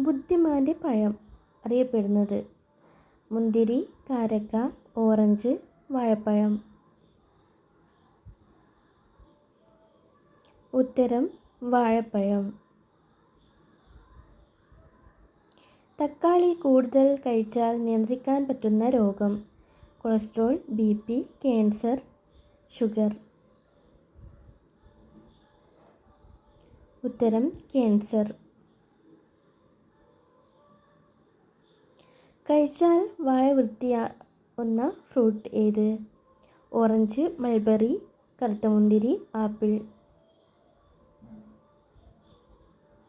ബുദ്ധിമാൻ്റെ പഴം അറിയപ്പെടുന്നത്? മുന്തിരി, കാരക്ക, ഓറഞ്ച്, വാഴപ്പഴം. ഉത്തരം വാഴപ്പഴം. തക്കാളി കൂടുതൽ കഴിച്ചാൽ നിയന്ത്രിക്കാൻ പറ്റുന്ന രോഗം? Cholesterol, BP, cancer, sugar. ഉത്തരം ക്യാൻസർ. കഴിച്ചാൽ വായ വൃത്തിയാവുന്ന ഫ്രൂട്ട് ഏത്? ഓറഞ്ച്, മൾബറി, കറുത്ത മുന്തിരി, ആപ്പിൾ.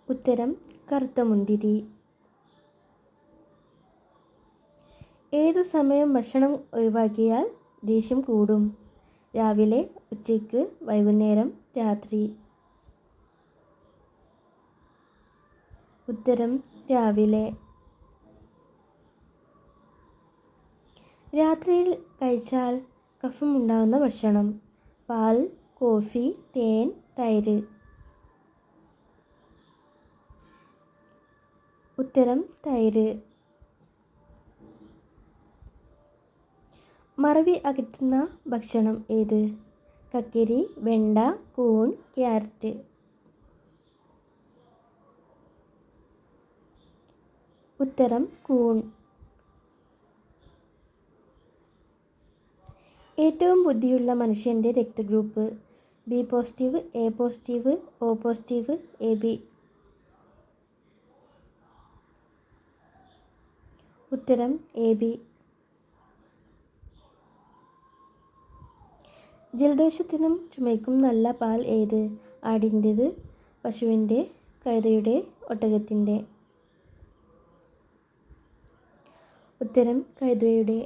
ഉത്തരം കറുത്ത മുന്തിരി. ഏതു സമയം ഭക്ഷണം ഒഴിവാക്കിയാൽ ദേഷ്യം കൂടും? രാവിലെ, ഉച്ചയ്ക്ക്, വൈകുന്നേരം, രാത്രി. ഉത്തരം രാവിലെ. രാത്രിയിൽ കഴിച്ചാൽ കഫമുണ്ടാകുന്ന ഭക്ഷണം? പാൽ, കോഫി, തേൻ, തൈര്. ഉത്തരം തൈര്. മറവി അകറ്റുന്ന ഭക്ഷണം ഏത്? കക്കിരി, വെണ്ട, കൂൺ, ക്യാരറ്റ്. ഉത്തരം കൂൺ. ഏറ്റവും ബുദ്ധിയുള്ള മനുഷ്യൻ്റെ രക്തഗ്രൂപ്പ്? B positive, A positive, O positive, AB. ഉത്തരം AB. ജലദോഷത്തിനും ചുമയ്ക്കും നല്ല പാൽ ഏത്? ആടിൻ്റേത്, പശുവിൻ്റെ, കഴുതയുടെ, ഒട്ടകത്തിൻ്റെ. ഉത്തരം കഴുതയുടെ.